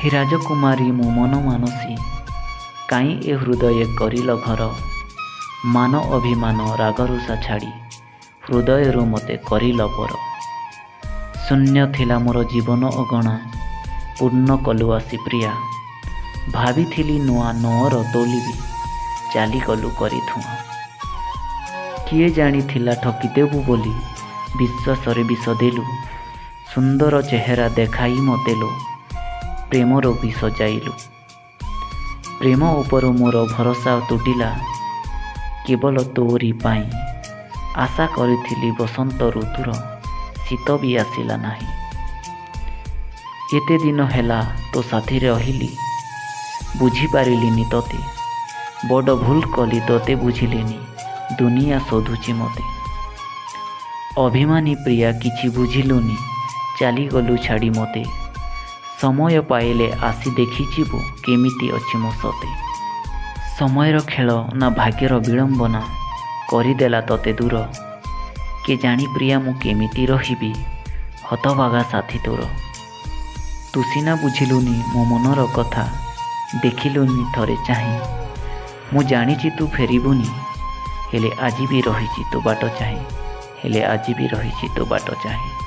हे राजकुमारी मो मन मानसी काई ए हृदय करिल घर मान अभिमान रागरुषा छाड़ी हृदय मते करिल पर शून्य थिला मोर जीवन अगणा पूर्ण कलु आसी प्रिया भाभी नुआ नौर तोलिबी चाली गलु करी थुआ किए जानी थिला ठकिदेबु बोली विश्वास रे विष देलु सुंदर चेहरा देखाई मतेलो प्रेमर विष जाइलु प्रेम उपर मोर भरोसा तुटिला केवल तोरी पाई आशा करिथिली बसंत ऋतुर शीत भी आसिला नाही एते दिन हेला तो साथी रहिली बुझी पारिलिनी तोते बड़ भूल कली तोते बुझिलेनी दुनिया शोधुची मते अभिमानी प्रिया किछि बुझिलुनी चाली गलु छाड़ी मते समय पाइले आसी देखी जीवु केमिति अछि मो सते समयर खेल ना भाग्यर विडंबना करिदेला तोते दूर के जानी प्रिया मु केमिति रहिबी हतभागा साथी तोर तू सिना बुझिलुनी मो मनर कथा देखिलुनी थरे चाहि मु जानिछि तू फेरिबुनी हेले आजि भी रहिछि तो बाट चाहि हेले आजि भी रहिछि तो बाट चाहि।